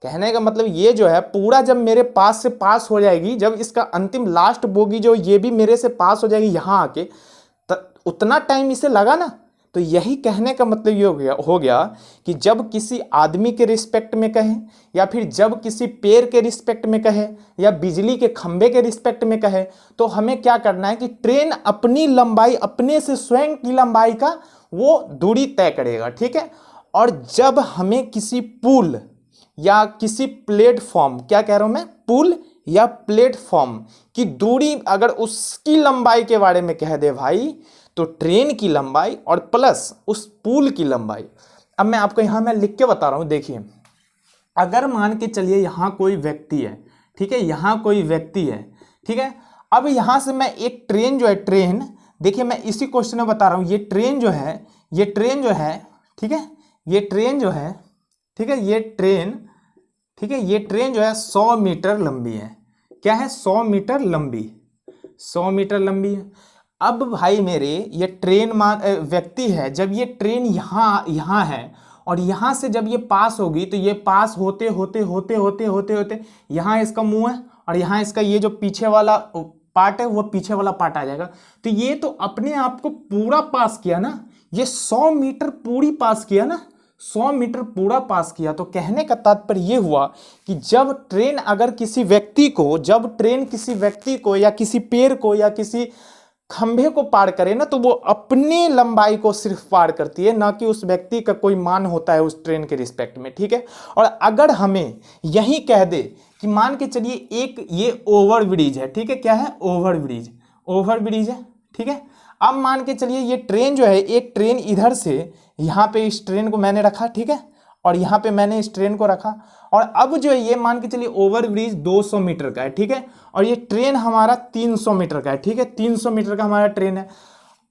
कहने का मतलब ये जो है पूरा जब मेरे पास से पास हो जाएगी, जब इसका अंतिम लास्ट बोगी जो ये भी मेरे से पास हो जाएगी यहां आके, उतना टाइम इसे लगा ना। तो यही कहने का मतलब ये हो गया कि जब किसी आदमी के रिस्पेक्ट में कहें, या फिर जब किसी पेड़ के रिस्पेक्ट में कहे, या बिजली के खंभे के रिस्पेक्ट में कहे, तो हमें क्या करना है कि ट्रेन अपनी लंबाई, अपने से स्वयं की लंबाई का वो दूरी तय करेगा, ठीक है। और जब हमें किसी पुल या किसी प्लेटफॉर्म, क्या कह रहा हूं मैं, पुल या प्लेटफॉर्म की दूरी अगर उसकी लंबाई के बारे में कह दे भाई, तो ट्रेन की लंबाई और प्लस उस पुल की लंबाई। अब मैं आपको यहां मैं लिख के बता रहा हूं, देखिए अगर मान के चलिए यहां कोई व्यक्ति है, ठीक है, यहां कोई व्यक्ति है, ठीक है। अब यहां से मैं एक ट्रेन जो है, ट्रेन देखिए मैं इसी क्वेश्चन में बता रहा हूं, ये ट्रेन जो है, ठीक है, ये ट्रेन जो है, ठीक है, ये ट्रेन, ठीक है, ये ट्रेन जो है 100 मीटर लंबी है। क्या है, 100 मीटर लंबी, 100 मीटर लंबी है। अब भाई मेरे ये ट्रेन व्यक्ति है, जब ये ट्रेन यहाँ है और यहाँ से जब ये पास होगी तो ये पास होते होते होते होते होते होते यहाँ इसका मुंह है, और यहाँ इसका ये जो पीछे वाला पार्ट है वो पीछे वाला पार्ट आ जाएगा। तो ये तो अपने आप को पूरा पास किया ना, ये 100 मीटर पूरी पास किया ना, 100 मीटर पूरा पास किया। तो कहने का तात्पर्य ये हुआ कि जब ट्रेन अगर किसी व्यक्ति को, जब ट्रेन किसी व्यक्ति को या किसी पेड़ को या किसी खंभे को पार करे ना, तो वो अपनी लंबाई को सिर्फ पार करती है, ना कि उस व्यक्ति का कोई मान होता है उस ट्रेन के रिस्पेक्ट में, ठीक है। और अगर हमें यही कह दे कि मान के चलिए एक ये ओवर ब्रिज है, ठीक है, क्या है, ओवर ब्रिज है, ठीक है। अब मान के चलिए ये ट्रेन जो है, एक ट्रेन इधर से यहाँ पे इस ट्रेन को मैंने रखा, ठीक है, और यहाँ पे मैंने इस ट्रेन को रखा, और अब जो है ये मान के चलिए ओवर ब्रिज 200 मीटर का है, ठीक है, और ये ट्रेन हमारा 300 मीटर का है, ठीक है, 300 मीटर का हमारा ट्रेन है।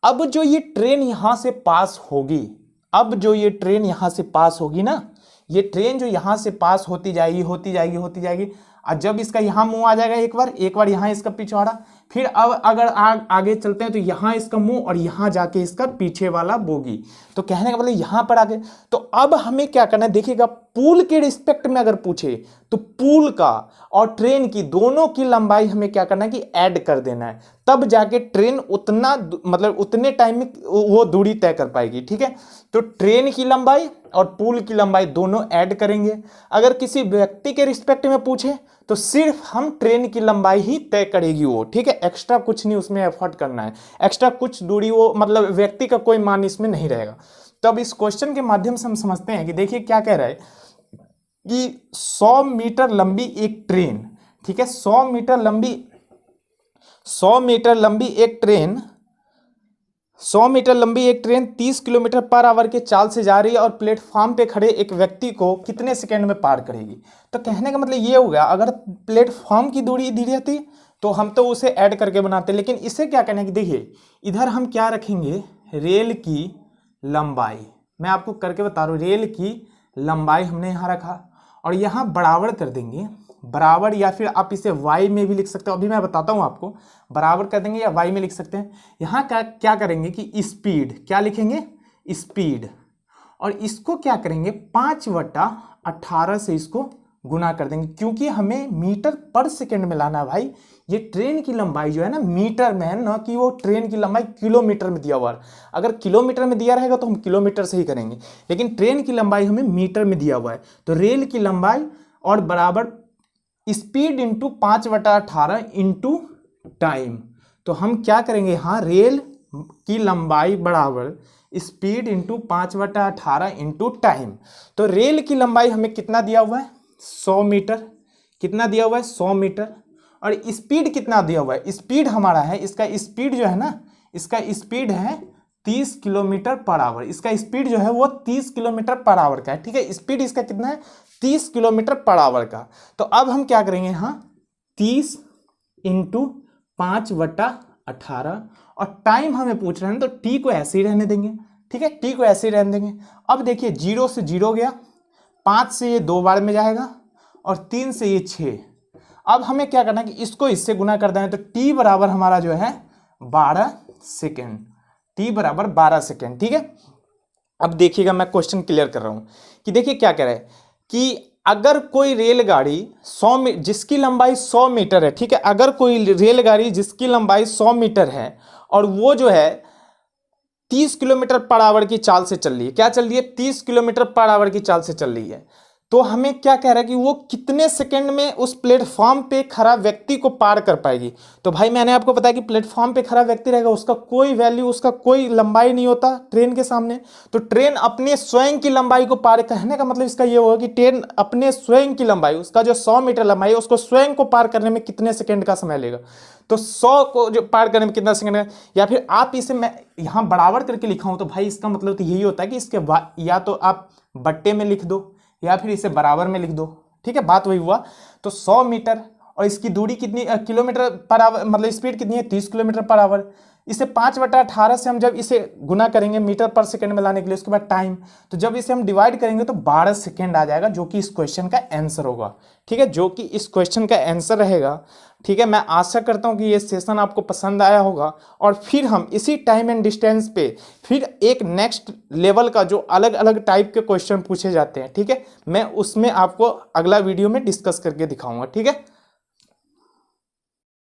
अब जो ये ट्रेन यहाँ से पास होगी, अब जो ये ट्रेन यहाँ से पास होगी ना, ये ट्रेन जो यहाँ से पास होती जाएगी होती जाएगी होती जाएगी, और जब इसका यहाँ मुंह आ जाएगा एक बार यहाँ इसका पिछवाड़ा, फिर अब अगर आगे चलते हैं तो यहाँ इसका मुंह और यहाँ जाके इसका पीछे वाला बोगी। तो कहने का मतलब यहाँ पर आगे, तो अब हमें क्या करना है, देखिएगा पुल के रिस्पेक्ट में अगर पूछे तो पुल का और ट्रेन की दोनों की लंबाई हमें क्या करना है कि ऐड कर देना है, तब जाके ट्रेन उतना मतलब उतने टाइम में वो दूरी तय कर पाएगी, ठीक है। तो ट्रेन की लंबाई और पुल की लंबाई दोनों ऐड करेंगे। अगर किसी व्यक्ति के रिस्पेक्ट में पूछे तो सिर्फ हम ट्रेन की लंबाई ही तय करेगी वो, ठीक है, एक्स्ट्रा कुछ नहीं उसमें एफर्ट करना है, एक्स्ट्रा कुछ दूरी वो मतलब व्यक्ति का कोई मान इसमें नहीं रहेगा। तो अब इस क्वेश्चन के माध्यम से हम समझते हैं कि देखिए क्या कह रहा है कि 100 मीटर लंबी एक ट्रेन, ठीक है, 100 मीटर लंबी एक ट्रेन 100 मीटर लंबी एक ट्रेन 30 किलोमीटर पर आवर के चाल से जा रही है और प्लेटफॉर्म पे खड़े एक व्यक्ति को कितने सेकंड में पार करेगी। तो कहने का मतलब ये हो गया, अगर प्लेटफॉर्म की दूरी दी रहती तो हम तो उसे ऐड करके बनाते, लेकिन इसे क्या करना है कि देखिए इधर हम क्या रखेंगे, रेल की लंबाई। मैं आपको करके बता रहा हूँ, रेल की लंबाई हमने यहाँ रखा और यहाँ बराबर कर देंगे, बराबर, या फिर आप इसे y में भी लिख सकते हो, अभी मैं बताता हूँ आपको, बराबर कर देंगे या y में लिख सकते हैं। यहाँ क्या करेंगे कि स्पीड, क्या लिखेंगे, स्पीड, और इसको क्या करेंगे 5/18 से इसको गुना कर देंगे, क्योंकि हमें मीटर पर सेकंड में लाना है भाई। ये ट्रेन की लंबाई जो है ना मीटर में है, ना कि वो ट्रेन की लंबाई किलोमीटर में दिया हुआ है। अगर किलोमीटर में दिया रहेगा तो हम किलोमीटर से ही करेंगे, लेकिन ट्रेन की लंबाई हमें मीटर में दिया हुआ है। तो रेल की लंबाई और बराबर स्पीड इंटू 5/18 इंटू टाइम। तो हम क्या करेंगे यहाँ, रेल की लंबाई बराबर स्पीड इंटू 5/18 इंटू टाइम। तो रेल की लंबाई हमें कितना दिया हुआ है, 100 मीटर, कितना दिया हुआ है 100 मीटर, और स्पीड कितना दिया हुआ है, स्पीड हमारा है, इसका स्पीड जो है ना, इसका स्पीड है 30 किलोमीटर पर आवर, इसका स्पीड जो है वो 30 किलोमीटर पर आवर का है, ठीक है। स्पीड इसका कितना है, 30 किलोमीटर पर आवर का। तो अब हम क्या करेंगे यहाँ 30 इंटू 5/18, और टाइम हमें पूछ रहे हैं तो टी को ऐसे ही रहने देंगे, ठीक है, टी को ऐसे ही रहने देंगे। अब देखिए 0 से 0 गया, 5 से ये 2 बार में जाएगा और 3 से ये 6। अब हमें क्या करना है कि इसको इससे गुना कर दें, तो टी बराबर हमारा जो है 12 सेकेंड, टी बराबर 12 सेकेंड, ठीक है। अब देखिएगा मैं क्वेश्चन क्लियर कर रहा हूं कि देखिए क्या कह रहा है कि अगर कोई रेलगाड़ी 100 जिसकी लंबाई 100 मीटर है, ठीक है, अगर कोई रेलगाड़ी जिसकी लंबाई 100 मीटर है और वो जो है 30 किलोमीटर पर आवर की चाल से चल रही है, क्या चल रही है, 30 किलोमीटर पर आवर की चाल से चल रही है, तो हमें क्या कह रहा है कि वो कितने सेकंड में उस प्लेटफॉर्म पे खड़ा व्यक्ति को पार कर पाएगी। तो भाई मैंने आपको बताया कि प्लेटफॉर्म पे खड़ा व्यक्ति रहेगा, उसका कोई वैल्यू, उसका कोई लंबाई नहीं होता ट्रेन के सामने। तो ट्रेन अपने स्वयं की लंबाई को पार, कहने का मतलब इसका ये होगा कि ट्रेन अपने स्वयं की लंबाई, उसका जो 100 मीटर लंबाई है, उसको स्वयं को पार करने में कितने सेकेंड का समय लेगा। तो 100 को जो पार करने में कितना सेकंड है, या फिर आप इसे मैं यहाँ बराबर करके लिखा हूँ, तो भाई इसका मतलब तो यही होता है कि इसके या तो आप बट्टे में लिख दो या फिर इसे बराबर में लिख दो, ठीक है, बात वही हुआ। तो 100 मीटर और इसकी दूरी कितनी, किलोमीटर पर आवर, मतलब स्पीड कितनी है 30 किलोमीटर पर आवर। इसे 5/18 से हम जब इसे गुना करेंगे मीटर पर सेकंड में लाने के लिए, उसके बाद टाइम, तो जब इसे हम डिवाइड करेंगे तो 12 सेकंड आ जाएगा, जो कि इस क्वेश्चन का आंसर होगा, ठीक है, जो कि इस क्वेश्चन का आंसर रहेगा, ठीक है। मैं आशा करता हूं कि ये सेशन आपको पसंद आया होगा, और फिर हम इसी टाइम एंड डिस्टेंस पे फिर एक नेक्स्ट लेवल का जो अलग अलग टाइप के क्वेश्चन पूछे जाते हैं, ठीक है, मैं उसमें आपको अगला वीडियो में डिस्कस करके दिखाऊंगा, ठीक है।